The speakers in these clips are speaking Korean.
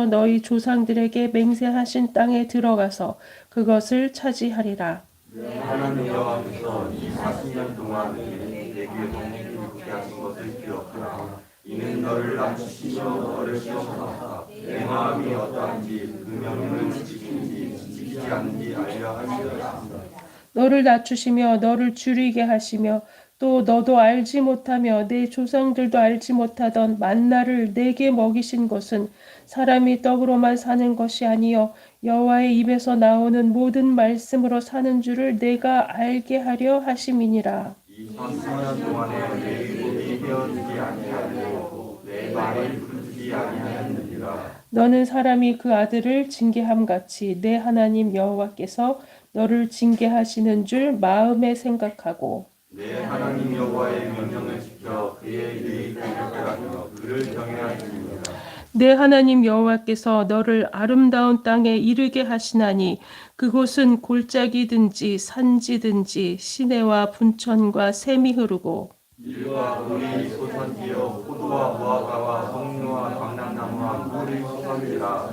너희 조상들에게 맹세하신 땅에 들어가서 그것을 차지하리라. 하나님 여호와께서 이 40년 동안 내게 동행을 붙게 하신 것을 기억하라. 이는 너를 낮추시며 너를 시험하사 내 마음이 어떠한지 그 명령을 지키는지 지키지 않는지 알려 하시리라. 너를 낮추시며 너를 줄이게 하시며 또 너도 알지 못하며 내 조상들도 알지 못하던 만나를 내게 먹이신 것은 사람이 떡으로만 사는 것이 아니요 여호와의 입에서 나오는 모든 말씀으로 사는 줄을 내가 알게 하려 하심이니라. 이 40년 동안에 내 입이 헤어지지 아니하고 내 말을 부르지 아니하였느니라. 너는 사람이 그 아들을 징계함같이 내 하나님 여호와께서 너를 징계하시는 줄 마음에 생각하고 내 하나님 여호와의 명령을 지켜 그의 예의 공격을 하며 그를 경외하시니라. 내 하나님 여호와께서 너를 아름다운 땅에 이르게 하시나니 그곳은 골짜기든지 산지든지 시내와 분천과 샘이 흐르고 밀과 돌이 솟아지어 포도와 무화과와 석류와 광란나무와 꿀이 솟아지라.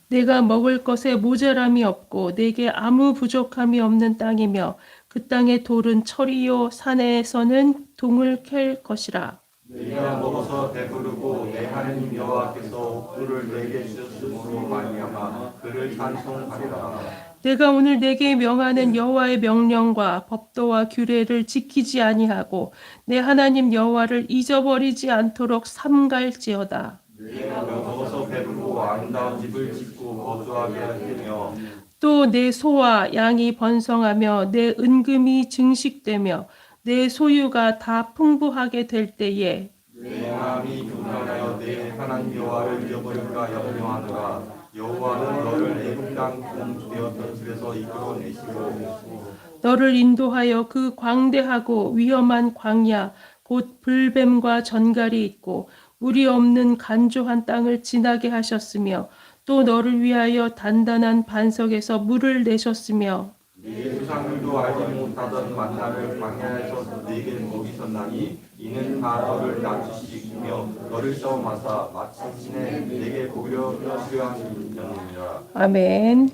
내가 먹을 것에 모자람이 없고 내게 아무 부족함이 없는 땅이며 그 땅의 돌은 철이요 산에서는 동을 캘 것이라. 내가 먹어서 배부르고 내 하나님 여호와께서 꿀을 내게 주셨으므로 말미암아 그를 찬송하리라. 내가 오늘 내게 명하는 여호와의 명령과 법도와 규례를 지키지 아니하고 내 하나님 여호와를 잊어버리지 않도록 삼갈지어다. 내가 먹어서 배부르고 아름다운 집을 짓고 거주하게 할 테며 또 내 소와 양이 번성하며 내 은금이 증식되며 내 소유가 다 풍부하게 될 때에 내 마음이 교만하여 내 하나님 여호와를 잃어버릴까 염려하노라. 여호와는 너를 애굽 땅 공주되었던 집에서 이끌어내시고 너를 인도하여 그 광대하고 위험한 광야 곧 불뱀과 전갈이 있고 물이 없는 간조한 땅을 지나게 하셨으며 또 너를 위하여 단단한 반석에서 물을 내셨으며 네 조상들도 알지 못하던 만나를 광야에서 내게 먹이셨나니 이는 다 너를 낮추시며 너를 시험하사 마침내 내게 보려 하시려니라. 아멘.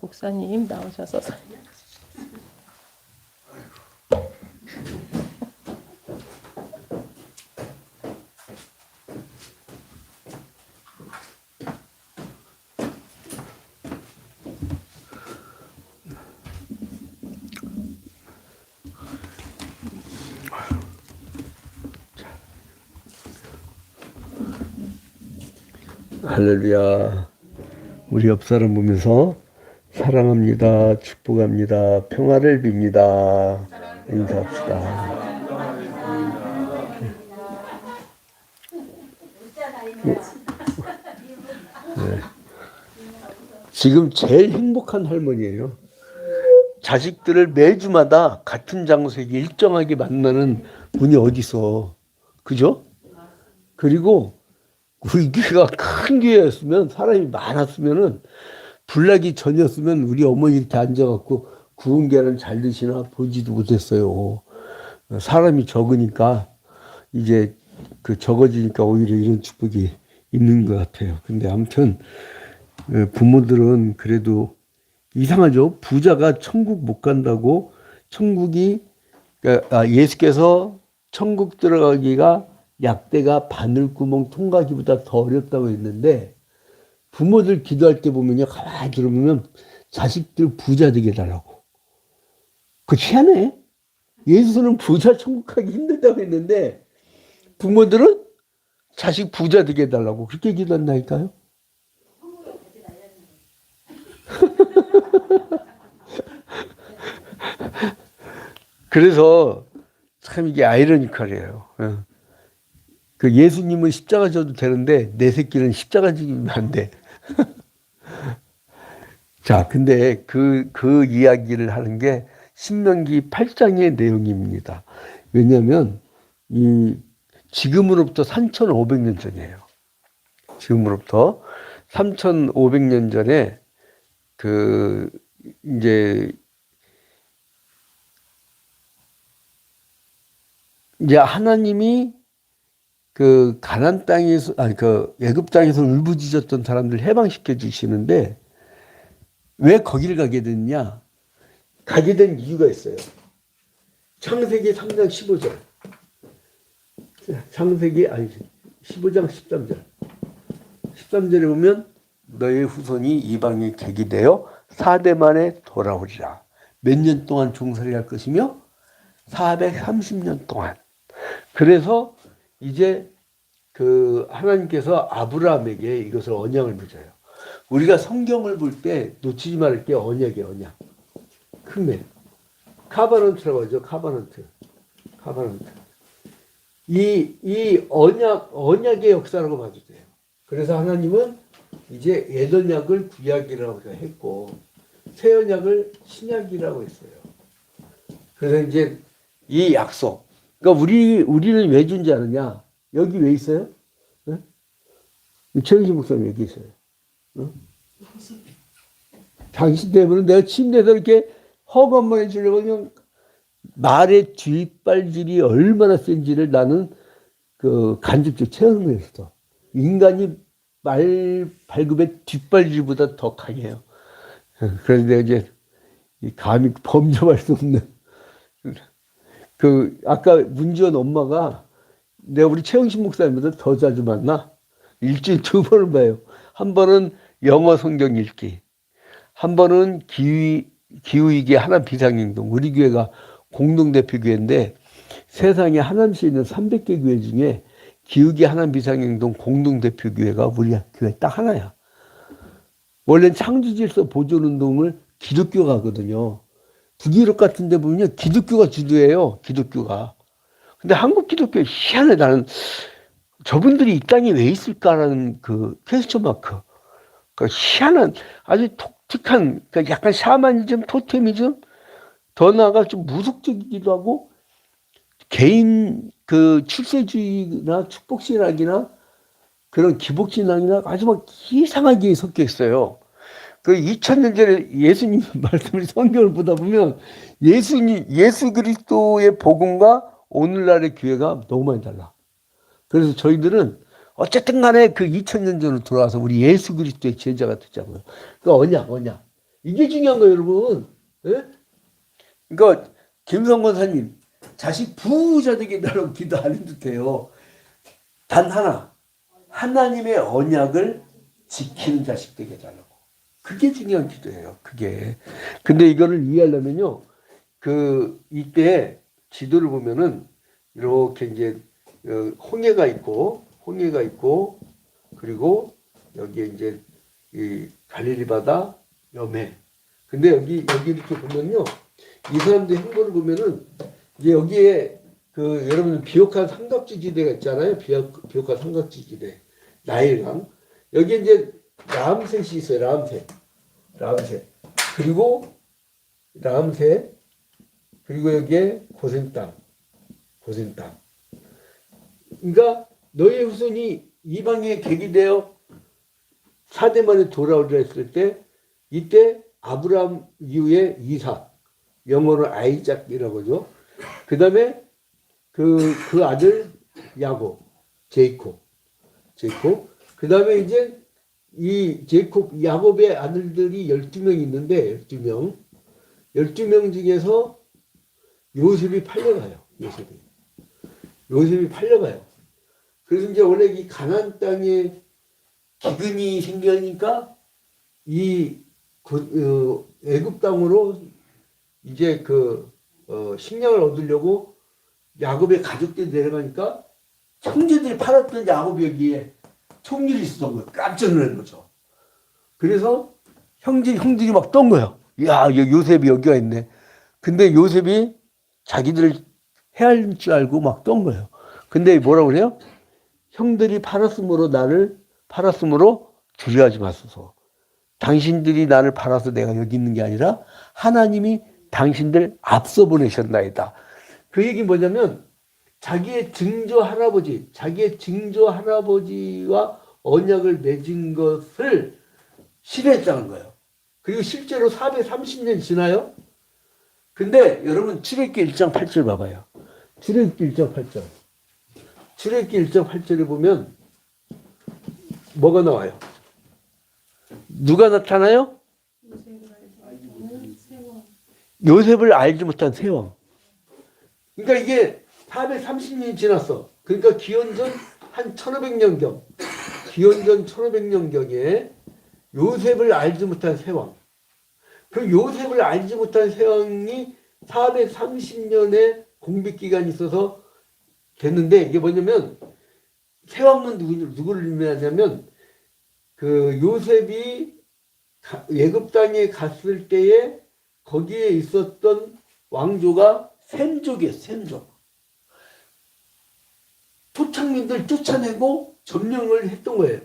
목사님 나오셔서 할렐루야. 우리 옆 사람 보면서 사랑합니다, 축복합니다, 평화를 빕니다. 인사합시다. 네. 지금 제일 행복한 할머니예요. 자식들을 매주마다 같은 장소에 일정하게 만나는 분이 어디 있어. 그죠? 그리고 우리 교회가 큰 교회였으면 사람이 많았으면은 불나기 전이었으면 우리 어머니 이렇게 앉아갖고 구운 계란 잘 드시나 보지도 못했어요. 사람이 적으니까 이제 그 적어지니까 오히려 이런 축복이 있는 것 같아요. 근데 아무튼 부모들은 그래도 이상하죠. 부자가 천국 못 간다고 천국이 예수께서 천국 들어가기가 약대가 바늘구멍 통과하기보다 더 어렵다고 했는데 부모들 기도할 때 보면요. 가만히 들어보면 자식들 부자 되게 해달라고. 그거 희한해. 예수는 부자 천국 가기 힘들다고 했는데 부모들은 자식 부자 되게 해달라고 그렇게 기도한다니까요. 그래서 참 이게 아이러니컬해요. 그 예수님은 십자가 져도 되는데 내 새끼는 십자가 지면 안 돼. 자, 근데 그 이야기를 하는 게 신명기 8장의 내용입니다. 왜냐하면 지금으로부터 3,500년 전이에요. 지금으로부터 3,500년 전에 이제 하나님이 그 가나안 땅에서 아니 그 애굽 땅에서 울부짖었던 사람들 해방시켜 주시는데 왜 거기를 가게 됐냐? 가게 된 이유가 있어요. 창세기 3장 15절. 창세기 아니 15장 13절. 13절에 보면 너의 후손이 이방에 객이 되어 4대 만에 돌아오리라. 몇 년 동안 종살이 할 것이며 430년 동안. 그래서 이제 그 하나님께서 아브라함에게 이것을 언약을 맺어요. 우리가 성경을 볼 때 놓치지 말을 게 언약이에요, 언약. 큰매. 카바넌트라고 하죠, 카바넌트. 이 언약의 역사라고 봐도 돼요. 그래서 하나님은 이제 옛 언약을 구약이라고 했고, 새 언약을 신약이라고 했어요. 그래서 이제 이 약속. 그러니까 우리는 왜 준지 아느냐? 여기 왜 있어요? 네? 최은식 목사님 여기 있어요. 어? 당신 때문에 내가 침대에서 이렇게 허감만 해주려고 그냥 말의 뒷발질이 얼마나 센지를 나는 그 간접적 체험을 했어. 인간이 말 발굽의 뒷발질보다 더 강해요. 그래서 내가 이제 감히 범접할 수 없는 그 아까 문지원 엄마가 내가 우리 최영신 목사님보다 더 자주 만나. 일주일에 2번을 봐요. 한 번은 영어 성경 읽기, 한 번은 기후위기 하나님 비상행동. 우리 교회가 공동대표 교회인데 세상에 하나님께 있는 300개 교회 중에 기후위기 하나님 비상행동 공동대표 교회가 우리 교회 딱 하나야. 원래는 창조질서 보존운동을 기독교가 하거든요. 북유럽 같은 데 보면 기독교가 주도해요. 기독교가. 근데 한국 기독교 희한해. 나는 저분들이 이 땅에 왜 있을까라는 그 퀘스천 마크. 그 희한한 아주 독특한 그러니까 약간 샤머니즘, 토테미즘 더 나아가 좀 무속적이기도 하고 개인 그 출세주의나 축복신학이나 그런 기복신학이나 아주 막 이상하게 섞여 있어요. 그 2000년 전에 예수님 말씀을 성경을 보다 보면 예수 그리스도의 복음과 오늘날의 교회가 너무 많이 달라. 그래서 저희들은 어쨌든 간에 그 2000년 전으로 돌아와서 우리 예수 그리스도의 제자가 되자고요. 그러니까 언약. 이게 중요한 거예요, 여러분. 예? 그러니까 김성건 사님 자식 부자 되게 달라고 기도 안 해도 돼요. 단 하나. 하나님의 언약을 지키는 자식 되게 해달라고. 그게 중요한 기도예요. 그게. 근데 이거를 이해하려면요. 이때 지도를 보면은 이렇게 이제 홍해가 있고 그리고 여기에 이제 이 갈릴리 바다 염해. 근데 여기 이렇게 보면요. 이 사람들의 행보를 보면은 이제 여기에 여러분 비옥한 삼각지 지대가 있잖아요. 비옥한 삼각지 지대. 나일강. 여기에 이제 라암셋이 있어요. 라암셋. 그리고 여기에 고센 땅. 그러니까 너의 후손이 이방에 객이 되어 4대 만에 돌아오리라 했을 때 이때 아브라함 이후에 이삭, 영어로 아이작이라고 하죠. 그 다음에 그 아들 야곱, 제이콥. 그 다음에 이제 이 야곱의 아들들이 12명 있는데 12명 중에서 요셉이 팔려가요. 요셉이 팔려가요. 그래서 이제 원래 이 가나안 땅에 기근이 생기니까 애굽 땅으로 이제 식량을 얻으려고 야곱의 가족들이 내려가니까 형제들이 팔았던 야곱이 여기에 총리를 있었던 거예요. 깜짝 놀란 거죠. 그래서 형들이 막 떤 거예요. 야, 요셉이 여기가 있네. 근데 요셉이 자기들을 해할 줄 알고 막 떤 거예요. 근데 뭐라고 그래요? 형들이 나를 팔았으므로 두려워하지 마소서. 당신들이 나를 팔아서 내가 여기 있는 게 아니라 하나님이 당신들 앞서 보내셨나이다. 그 얘기 뭐냐면 자기의 증조 할아버지와 언약을 맺은 것을 실현했다는 거예요. 그리고 실제로 430년 지나요. 근데 여러분 출애굽기 1장 8절 봐봐요. 출애굽기 1장 8절. 출애굽기 1장 8절에 보면 뭐가 나와요? 누가 나타나요? 요셉을 알지 못한 세왕. 그러니까 이게 430년이 지났어. 그러니까 기원전 한 1500년경, 기원전 1500년경에 요셉을 알지 못한 세왕. 그 요셉을 알지 못한 세왕이 430년의 공백기간이 있어서 됐는데, 이게 뭐냐면 세왕은 누구를 의미하냐면 그 요셉이 애굽 땅에 갔을 때에 거기에 있었던 왕조가 셈족이에요. 셈족. 토착민들 쫓아내고 점령을 했던 거예요.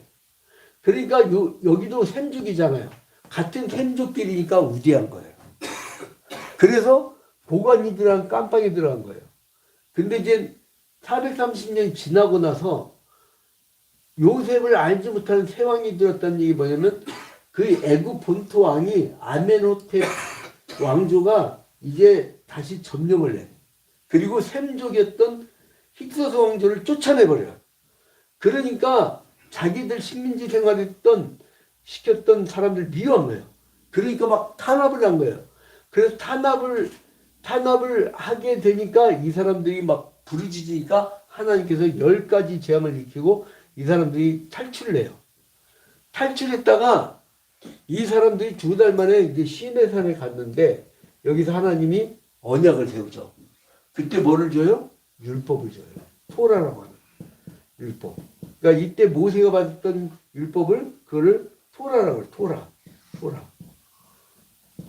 그러니까 여기도 셈족이잖아요. 같은 셈족끼리니까 우대한 거예요. 그래서 보관이 들어간 깜빵에 들어간 거예요. 근데 이제 430년이 지나고 나서 요셉을 알지 못하는 새 왕이 들었다는 얘기 뭐냐면 그 애굽 본토 왕이 아멘호텝 왕조가 이제 다시 점령을 해. 그리고 셈족이었던 힉소스 왕조를 쫓아내버려요. 그러니까 자기들 식민지 생활했던 시켰던 사람들 미워한 거예요. 그러니까 막 탄압을 한 거예요. 그래서 탄압을 하게 되니까 이 사람들이 막 부르짖으니까 하나님께서 10가지 재앙을 일으키고 이 사람들이 탈출을 해요. 탈출했다가 이 사람들이 2달 만에 이제 시내산에 갔는데 여기서 하나님이 언약을 세우죠. 그때 뭐를 줘요? 율법을 줘요. 토라라고 하는 율법. 그러니까 이때 모세가 받았던 율법을 그거를 토라라고 해요. 토라.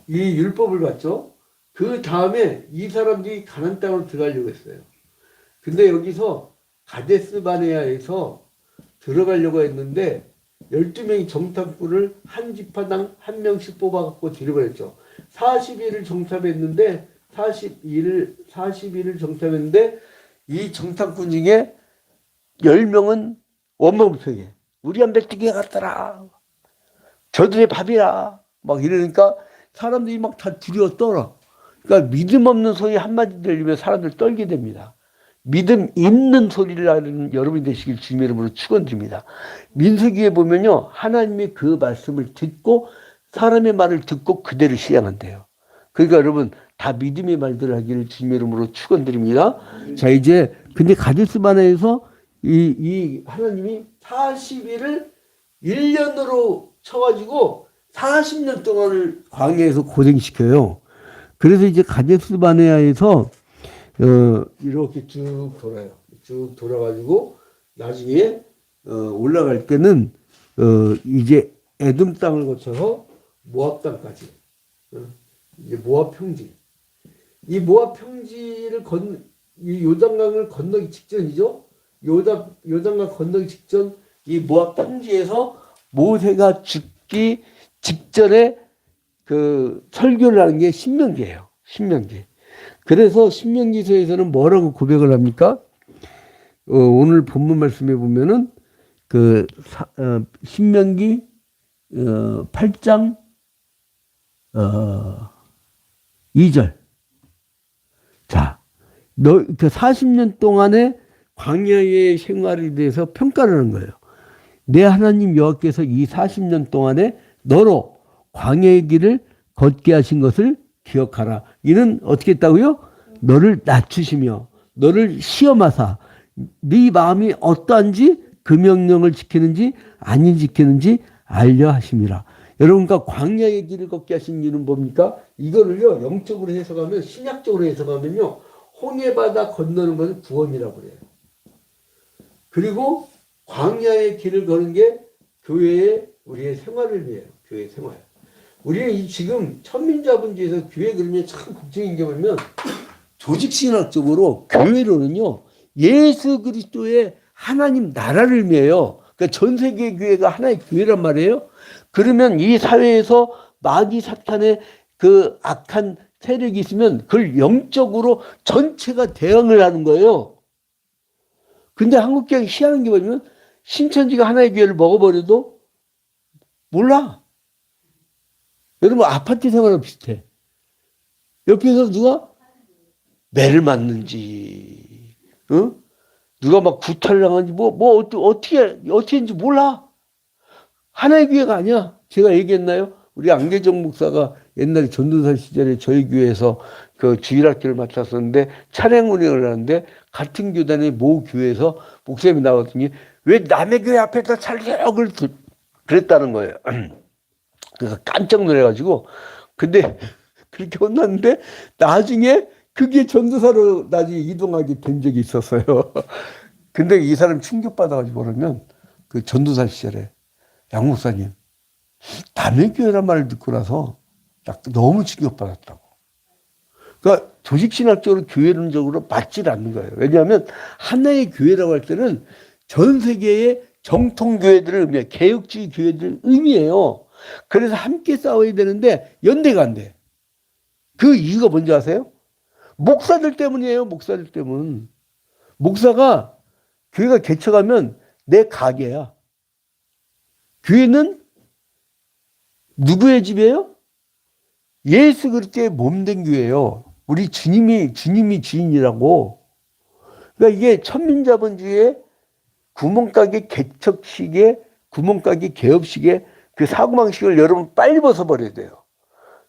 이 율법을 받죠. 그 다음에 이 사람들이 가나안 땅으로 들어가려고 했어요. 근데 여기서 가데스 바네아에서 들어가려고 했는데 12명이 정탐꾼을 한 지파당 한 명씩 뽑아갖고 들여보냈죠. 40일을 정탐했는데 40일을 정탐했는데 이 정탐꾼 중에 10명은 원망불평해. 우리 한 배뜨기가 갔더라. 저들의 밥이라. 막 이러니까 사람들이 막 다 두려워 떨어. 그러니까 믿음 없는 소리 한마디 들리면 사람들 떨게 됩니다. 믿음 있는 소리를 하는 여러분이 되시길 주님의 이름으로 축원드립니다. 민수기에 보면요. 하나님이 그 말씀을 듣고 사람의 말을 듣고 그대로 실행한대요. 그러니까 여러분 다 믿음의 말들을 하기를 주님의 이름으로 축원드립니다. 자 이제 근데 가데스 바네아에서 이 하나님이 40일을 1년으로 쳐가지고 40년 동안을 광야에서 고생시켜요. 그래서 이제 가데스 바네아에서 이렇게 쭉 돌아요. 쭉 돌아가지고 나중에 올라갈 때는 이제 에돔 땅을 거쳐서 모압 땅까지 이제 모압 평지. 이 모압 평지를 이 요단강을 건너기 직전이죠. 요단강 건너기 직전 이 모압 평지에서 모세가 죽기 직전에 그 설교를 하는 게 신명기예요. 신명기. 그래서 신명기서에서는 뭐라고 고백을 합니까? 오늘 본문 말씀에 보면은 그 신명기 8장 2절. 자, 그 40년 동안의 광야의 생활에 대해서 평가를 하는 거예요. 내 하나님 여호와께서 이 40년 동안에 너로 광야의 길을 걷게 하신 것을 기억하라. 이는 어떻게 했다고요? 너를 낮추시며 너를 시험하사 네 마음이 어떠한지 그 명령을 지키는지 안 지키는지 알려 하심이라. 여러분, 그러니까 광야의 길을 걷게 하신 이유는 뭡니까? 이거를요 영적으로 해석하면, 신약적으로 해석하면요 홍해바다 건너는 것을 구원이라고 그래요. 그리고 광야의 길을 거는 게 교회의 우리의 생활을 위해요. 교회 생활. 우리는 지금 천민자분주에서 교회 그러면 참 걱정인 게 뭐냐면 조직신학적으로 교회로는요 예수 그리스도의 하나님 나라를 의미해요. 그러니까 전 세계 교회가 하나의 교회란 말이에요. 그러면 이 사회에서 마귀 사탄의 그 악한 세력이 있으면 그걸 영적으로 전체가 대응을 하는 거예요. 근데 한국교회가 희한한 게 뭐냐면 신천지가 하나의 교회를 먹어버려도 몰라. 여러분 아파트 생활하고 비슷해. 옆에서 누가 매를 맞는지 누가 막 구타를 당하는지 어떻게인지 몰라. 하나의 교회가 아니야. 제가 얘기했나요? 우리 안계정 목사가 옛날에 전도사 시절에 저희 교회에서 그 주일학교를 맡았었는데 찬양 운행을 하는데 같은 교단의 모 교회에서 목사님이 나왔더니 왜 남의 교회 앞에다 차려요? 그랬다는 거예요. 그래서 깜짝 놀래가지고 근데 그렇게 혼났는데 나중에 그게 전도사로 나중에 이동하게 된 적이 있었어요. 근데 이 사람 충격받아가지고 그러면 그 전도사 시절에 양 목사님 남의 교회란 말을 듣고 나서 너무 충격받았다고. 그러니까 조직신학적으로 교회론적으로 맞질 않는 거예요. 왜냐하면 하나의 교회라고 할 때는 전 세계의 정통교회들을 의미해요. 개혁주의 교회들을 의미해요. 그래서 함께 싸워야 되는데 연대가 안 돼. 그 이유가 뭔지 아세요? 목사들 때문이에요. 목사들 때문. 목사가 교회가 개척하면 내 가게야. 교회는 누구의 집이에요? 예수 그리스도의 몸된 교회예요. 우리 주님이 주인이라고. 그러니까 이게 천민자본주의의 구멍가게 개척식의 구멍가게 개업식의 그 사고방식을 여러분 빨리 벗어버려야 돼요.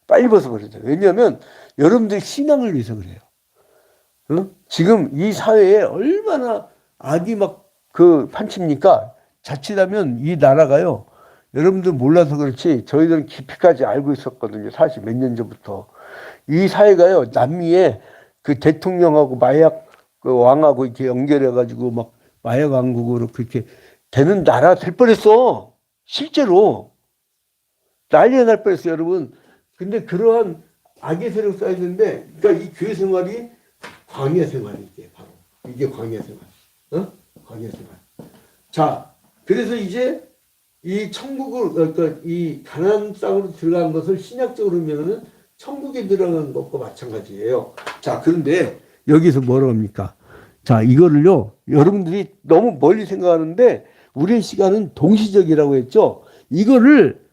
빨리 벗어버려야 돼요. 왜냐하면 여러분들 신앙을 위해서 그래요. 어? 지금 이 사회에 얼마나 악이 막 그 판칩니까? 자칫하면 이 나라가요. 여러분들 몰라서 그렇지 저희들은 깊이까지 알고 있었거든요. 사실 몇 년 전부터. 이 사회가요. 남미에 그 대통령하고 마약 그 왕하고 이렇게 연결해가지고 막 마약 왕국으로 그렇게 되는 나라 될 뻔했어. 실제로. 난리가 날 뻔했어요, 여러분. 근데 그러한 악의 세력 쌓이는데, 그러니까 이 교회 생활이 광야 생활이지, 바로. 이게 광야 생활. 어? 광야 생활. 자, 그래서 이제 이 천국을, 그러니까 이 가나안 땅으로 들어간 것을 신약적으로 보면은 천국에 들어간 것과 마찬가지예요. 자, 그런데 여기서 뭐라고 합니까? 자, 이거를요, 여러분들이 너무 멀리 생각하는데, 우리의 시간은 동시적이라고 했죠? 이거를,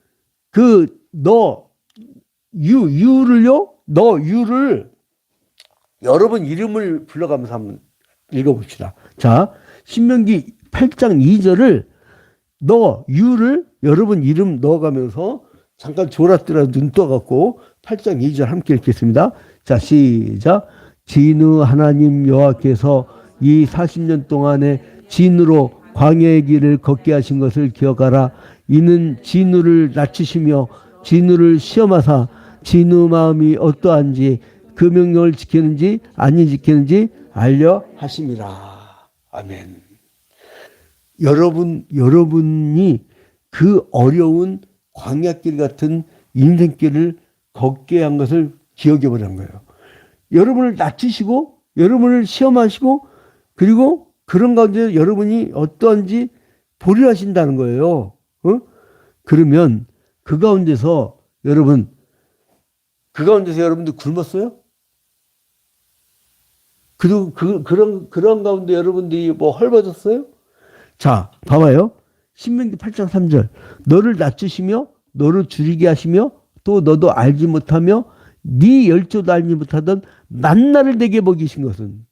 유를 여러분 이름을 불러가면서 한번 읽어봅시다. 자, 신명기 8장 2절을 유를 여러분 이름 넣어가면서 잠깐 졸았더라 눈 떠갖고 8장 2절 함께 읽겠습니다. 자, 시작. 진의 하나님 여호와께서 이 40년 동안에 진으로 광야의 길을 걷게 하신 것을 기억하라. 이는 진우를 낮추시며 진우를 시험하사 진우 마음이 어떠한지 그 명령을 지키는지 아니 지키는지 알려 하심이라. 아멘. 여러분이 그 어려운 광야길 같은 인생길을 걷게 한 것을 기억해 보라는 거예요. 여러분을 낮추시고 여러분을 시험하시고 그리고 그런 가운데 여러분이 어떠한지 보려 하신다는 거예요. 어? 그러면 그 가운데서 여러분들 굶었어요? 그런 가운데 여러분들이 뭐 헐벗었어요? 자, 봐봐요. 신명기 8장 3절. 너를 낮추시며 너를 줄이게 하시며 또 너도 알지 못하며 네 열조도 알지 못하던 만나를 내게 먹이신 것은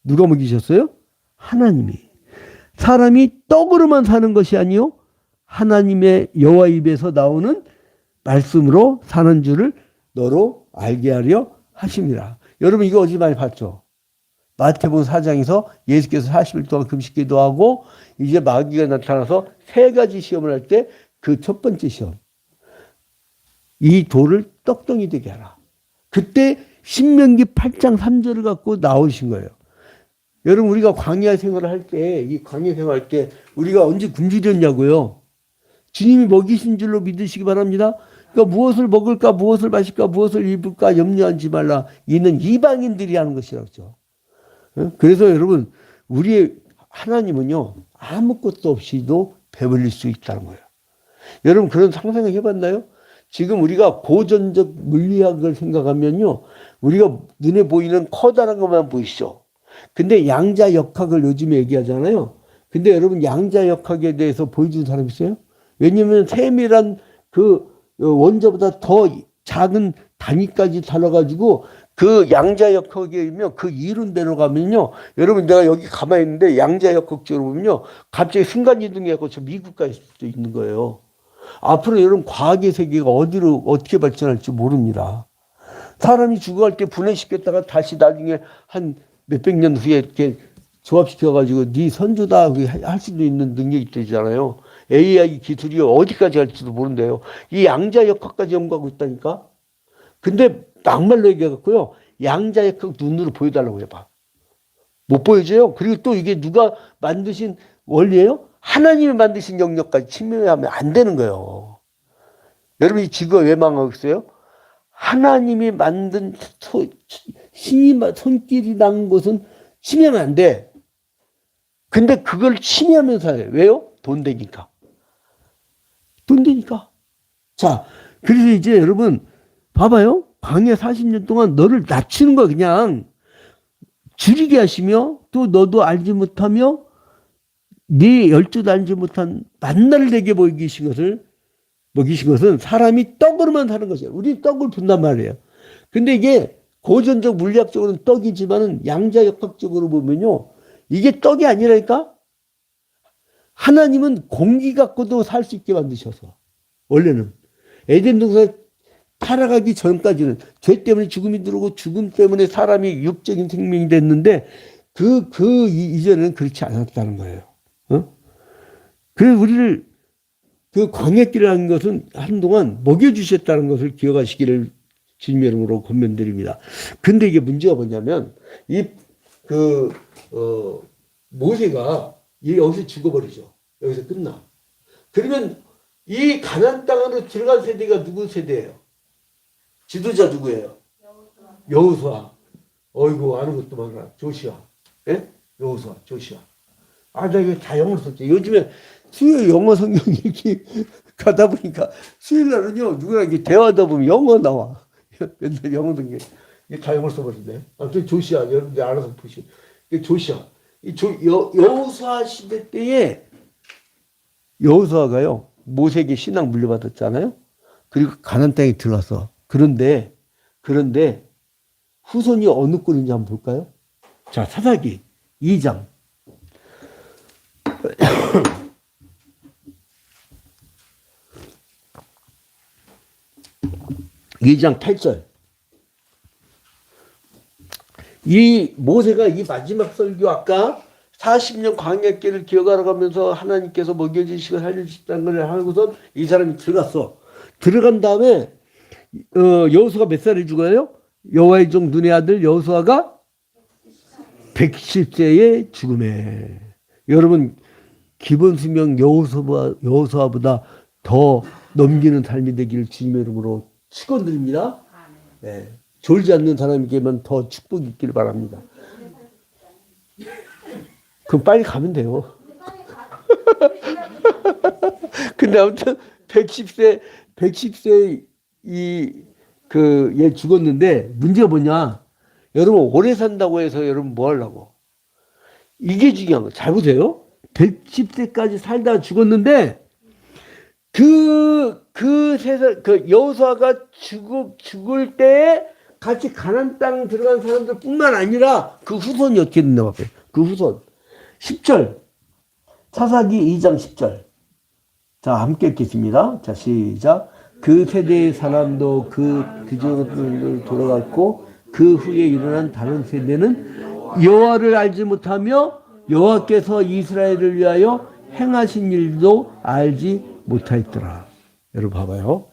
누가 먹이셨어요? 하나님이. 사람이 떡으로만 사는 것이 아니요 하나님의 여호와 입에서 나오는 말씀으로 사는 줄을 너로 알게 하려 하십니다. 여러분 이거 어제 많이 봤죠? 마태복음 4장에서 예수께서 40일 동안 금식기도 하고 이제 마귀가 나타나서 세 가지 시험을 할 때 그 첫 번째 시험. 이 돌을 떡덩이 되게 하라. 그때 신명기 8장 3절을 갖고 나오신 거예요. 여러분 우리가 광야 생활을 할 때 이 광야 생활할 때 우리가 언제 굶주렸냐고요. 주님이 먹이신 줄로 믿으시기 바랍니다. 그러니까 무엇을 먹을까 무엇을 마실까 무엇을 입을까 염려하지 말라. 이는 이방인들이 하는 것이라고. 그래서 여러분 우리의 하나님은요 아무것도 없이도 배불릴 수 있다는 거예요. 여러분 그런 상상을 해봤나요? 지금 우리가 고전적 물리학을 생각하면요 우리가 눈에 보이는 커다란 것만 보이시죠. 근데 양자역학을 요즘에 얘기하잖아요. 근데 여러분 양자역학에 대해서 보여준 사람 있어요? 왜냐하면 세밀한 그 원자보다 더 작은 단위까지 달아가지고 그 양자역학이면 그 이론대로 가면요. 여러분 내가 여기 가만히 있는데 양자역학적으로 보면요. 갑자기 순간이동해갖고 저 미국 갈 수도 있는 거예요. 앞으로 여러분 과학의 세계가 어디로 어떻게 발전할지 모릅니다. 사람이 죽어갈 때 분해시켰다가 다시 나중에 한 몇백 년 후에 이렇게 조합시켜가지고 네 선조다 할 수도 있는 능력이 되잖아요. AI 기술이 어디까지 갈지도 모른대요. 이 양자역학까지 연구하고 있다니까. 근데 막말로 얘기해갖고요. 양자역학 눈으로 보여달라고 해봐. 못 보여줘요. 그리고 또 이게 누가 만드신 원리예요? 하나님이 만드신 영역까지 침해하면 안 되는 거예요. 여러분 이 지구가 왜 망하고 있어요? 하나님이 만든 신이 손길이 난 것은 침해하면 안 돼. 근데 그걸 침해하면서 해요. 왜요? 돈 되니까. 돈 되니까. 자, 그래서 이제 여러분 봐봐요. 광야 40년 동안 너를 낮추는 거야. 그냥 줄이게 하시며 또 너도 알지 못하며 네 열조도 알지 못한 만나를 내게 먹이신 것은 사람이 떡으로만 사는 것이에요. 우리 떡을 분단 말이에요. 근데 이게 고전적 물리학적으로는 떡이지만은 양자역학적으로 보면요. 이게 떡이 아니라니까? 하나님은 공기 갖고도 살 수 있게 만드셔서. 원래는. 에덴 동산에 살아가기 전까지는 죄 때문에 죽음이 들어오고 죽음 때문에 사람이 육적인 생명이 됐는데 이전에는 그렇지 않았다는 거예요. 어? 그래서 우리를 그 광야길이라는 것은 한동안 먹여주셨다는 것을 기억하시기를 주님의 이름으로 권면드립니다. 근데 이게 문제가 뭐냐면, 모세가 여기서 죽어버리죠. 여기서 끝나. 그러면 이 가나안 땅으로 들어간 세대가 누구 세대예요? 지도자 누구예요? 여호수아. 어이구, 아는 것도 많아. 조시아. 예? 여호수아, 조시아. 나 이거 다 영어로 썼지. 요즘에 수요일 영어 성경 읽기 가다 보니까 수요일 날은요, 누구랑 이렇게 대화하다 보면 영어 나와. 맨날 영어 등게 이게 다 영어로 써버린대. 아무튼 조시아, 여러분들 알아서 보시오. 조시아. 여호수아 시대 때에 여호수아가요, 모세에게 신앙 물려받았잖아요. 그리고 가나안 땅에 들어갔어. 그런데 후손이 어느 꼴인지 한번 볼까요? 자, 사사기 2장. 2장 8절. 이 모세가 이 마지막 설교 아까 40년 광야길을 기억하러 가면서 하나님께서 먹여주시고 살려주셨다는 걸 하고선 이 사람이 들어갔어. 들어간 다음에 여호수아가 몇 살에 죽어요? 여호와의 종 눈의 아들 여호수아가 110세에 죽음에. 여러분 기본 수명 여호수아보다 더 넘기는 삶이 되기를 주님의 이름으로 축원드립니다. 네. 졸지 않는 사람에게만 더 축복이 있기를 바랍니다. 그럼 빨리 가면 돼요. 근데 아무튼 110세 얘 죽었는데 문제가 뭐냐? 여러분 오래 산다고 해서 여러분 뭐 하려고? 이게 중요한 거. 잘 보세요. 110세까지 살다가 죽었는데 여호수아가 죽을 때 같이 가나안 땅 들어간 사람들뿐만 아니라 그 후손이 어떻게 됐나 봐요. 그 후손. 10절. 사사기 2장 10절. 자, 함께 읽겠습니다. 자, 시작. 그 세대의 사람도 그전으로 돌아갔고 그 후에 일어난 다른 세대는 여호와를 알지 못하며 여호와께서 이스라엘을 위하여 행하신 일도 알지 못하였더라. 여러분 봐봐요.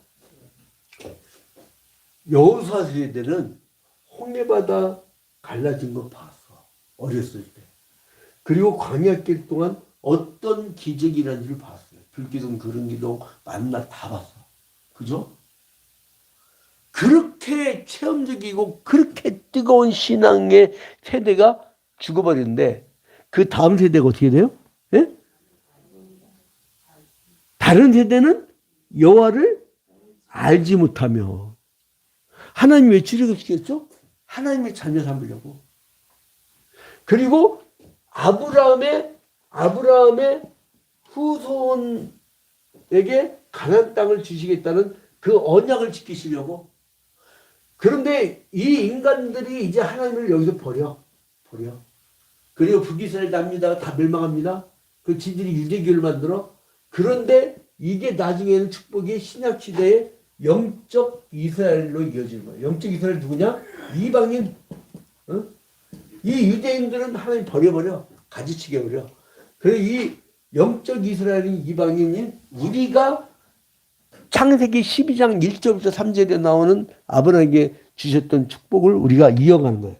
여호수아 세대는 홍해바다 갈라진 거 봤어. 어렸을 때. 그리고 광야길 동안 어떤 기적이 일어난지를 봤어요. 불기둥, 구름기둥, 만나 다 봤어. 그죠? 그렇게 체험적이고 그렇게 뜨거운 신앙의 세대가 죽어버렸는데 그 다음 세대가 어떻게 돼요? 예? 다른 세대는 여호와를 알지 못하며. 하나님 왜 출애굽시켰죠? 하나님의 자녀 삼으려고. 그리고 아브라함의 후손에게 가나안 땅을 주시겠다는 그 언약을 지키시려고. 그런데 이 인간들이 이제 하나님을 여기서 버려. 그리고 북이스라엘 납니다. 다 멸망합니다. 그 지들이 유대교를 만들어. 그런데 이게 나중에는 축복이 신약 시대의 영적 이스라엘로 이어지는 거예요. 영적 이스라엘 누구냐? 이방인. 어? 이 유대인들은 하나님 버려버려. 가지치게 버려. 그래서 이 영적 이스라엘인 이방인인 우리가 창세기 12장 1절부터 3절에 나오는 아브라함에게 주셨던 축복을 우리가 이어가는 거예요.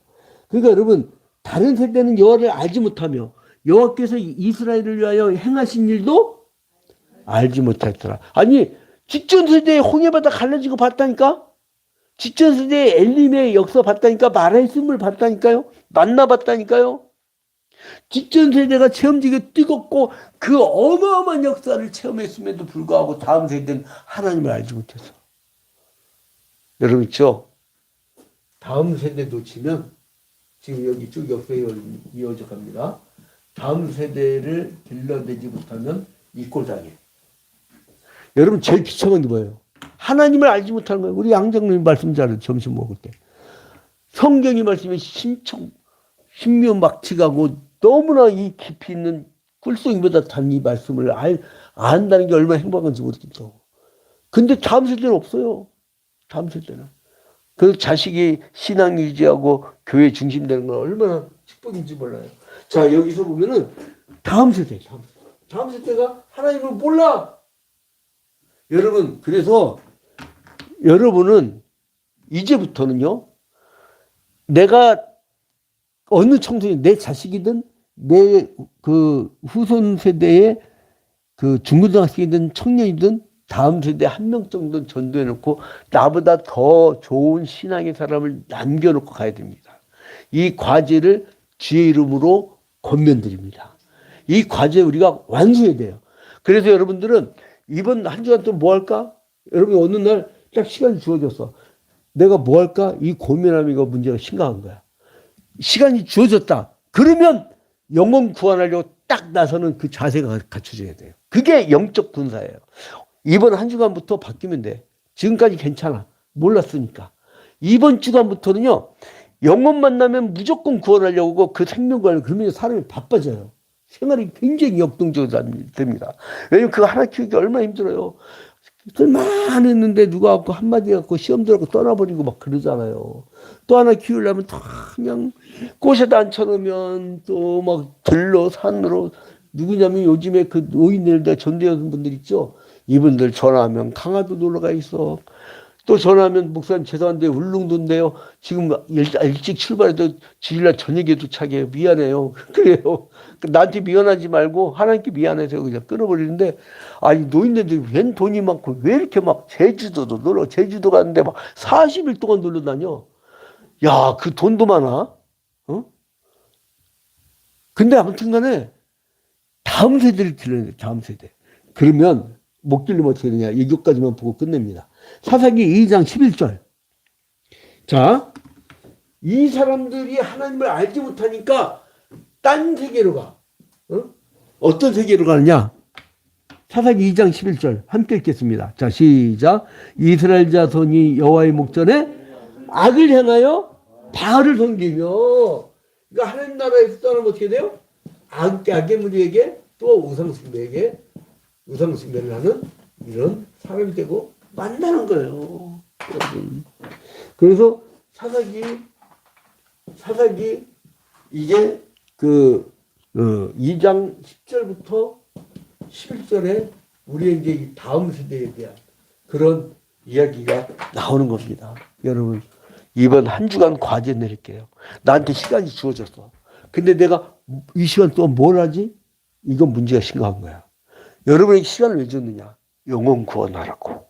그러니까 여러분, 다른 세대는 여호와를 알지 못하며 여호와께서 이스라엘을 위하여 행하신 일도 알지 못했더라. 아니, 직전 세대에 홍해바다 갈라지고 봤다니까? 직전 세대에 엘림의 역사 봤다니까? 마라의 씀을 봤다니까요? 만나 봤다니까요? 직전 세대가 체험지게 뜨겁고 그 어마어마한 역사를 체험했음에도 불구하고 다음 세대는 하나님을 알지 못했어. 여러분 있죠? 다음 세대 놓치면 지금 여기 쭉 역사에 이어져 갑니다. 다음 세대를 길러내지 못하면 이 꼴 당해. 여러분 제일 비참한 게 뭐예요? 하나님을 알지 못하는 거예요. 우리 양장님 말씀 잘해요. 점심 먹을 때. 성경이 말씀에 신묘막측하고 너무나 이 깊이 있는 꿀송이보다 단 이 말씀을 안다는 게 얼마나 행복한지 모르겠어. 근데 다음 세대는 없어요. 다음 세대는. 그 자식이 신앙 유지하고 교회 중심되는 건 얼마나 축복인지 몰라요. 자, 여기서 보면은 다음 세대가 하나님을 몰라. 여러분, 그래서 여러분은 이제부터는요, 내가 어느 청소년, 내 자식이든 내 그 후손 세대의 그 중고등학생이든 청년이든 다음 세대 한 명 정도는 전도해 놓고 나보다 더 좋은 신앙의 사람을 남겨놓고 가야 됩니다. 이 과제를 주의 이름으로 권면드립니다. 이 과제 우리가 완수해야 돼요. 그래서 여러분들은 이번 한 주간 또 뭐 할까? 여러분 어느 날 딱 시간이 주어졌어. 내가 뭐 할까? 이 고민하면 이거 문제가 심각한 거야. 시간이 주어졌다. 그러면 영혼 구원하려고 딱 나서는 그 자세가 갖춰져야 돼요. 그게 영적 군사예요. 이번 한 주간부터 바뀌면 돼. 지금까지 괜찮아. 몰랐으니까. 이번 주간부터는요, 영혼 만나면 무조건 구원하려고 그 생명 구하려고 그러면 사람이 바빠져요. 생활이 굉장히 역동적으로 됩니다. 왜냐면 그거 하나 키우기 얼마나 힘들어요. 쓸만 했는데 누가 갖고 한마디 갖고 시험 들어갖고 떠나버리고 막 그러잖아요. 또 하나 키우려면 다 그냥 꽃에다 앉혀놓으면 또 막 들러 산으로 누구냐면 요즘에 그 노인들 전도하는 분들 있죠. 이분들 전화하면 강화도 놀러가 있어. 또 전화하면 목사님 죄송한데 울릉도인데요. 지금 일찍 출발해도 주일날 저녁에 도착해요. 미안해요. 그래요. 나한테 미안하지 말고 하나님께 미안해서 그냥 끊어버리는데, 아니 노인네들이 웬 돈이 많고 왜 이렇게 막 제주도도 놀러, 제주도 가는데 막 40일 동안 놀러 다녀. 야, 그 돈도 많아. 어? 근데 아무튼 간에 다음 세대를 길러야 돼. 다음 세대. 그러면 못 길르면 어떻게 되냐. 이것까지만 보고 끝냅니다. 사사기 2장 11절. 자, 이 사람들이 하나님을 알지 못하니까 딴 세계로 가. 어떤 세계로 가느냐? 사사기 2장 11절 함께 읽겠습니다. 자, 시작. 이스라엘 자손이 여호와의 목전에 악을 행하여 바알을 섬기며. 그러니까 하나님 나라에서 떠나면 어떻게 돼요? 악의 무리에게 또 우상숭배에게 우상숭배를 하는 이런 사람이 되고 만나는 거예요. 여러분. 그래서 사사기 이게 그 2장 10절부터 11절에 우리에게 이 다음 세대에 대한 그런 이야기가 나오는 겁니다. 여러분, 이번 한 주간 과제 내릴게요. 나한테 시간이 주어졌어. 근데 내가 이 시간 동안 뭘 하지? 이건 문제가 심각한 거야. 여러분에게 시간을 왜 줬느냐? 영혼 구원하라고.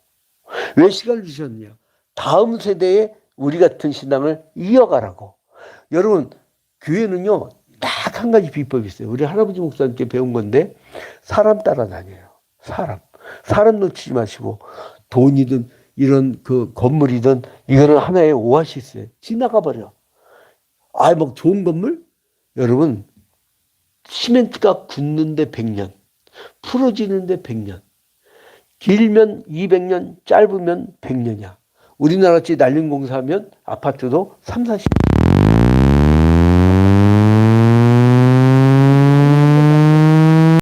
왜 시간을 주셨느냐? 다음 세대에 우리 같은 신앙을 이어가라고. 여러분, 교회는요, 딱 한 가지 비법이 있어요. 우리 할아버지 목사님께 배운 건데, 사람 따라다녀요. 사람 놓치지 마시고, 돈이든 이런 그 건물이든 이거는 하나의 오아시스예요. 지나가 버려. 막 좋은 건물? 여러분, 시멘트가 굳는데 100년, 풀어지는데 100년, 길면 200년, 짧으면 100년이야. 우리나라같이 난림공사하면 아파트도 3, 40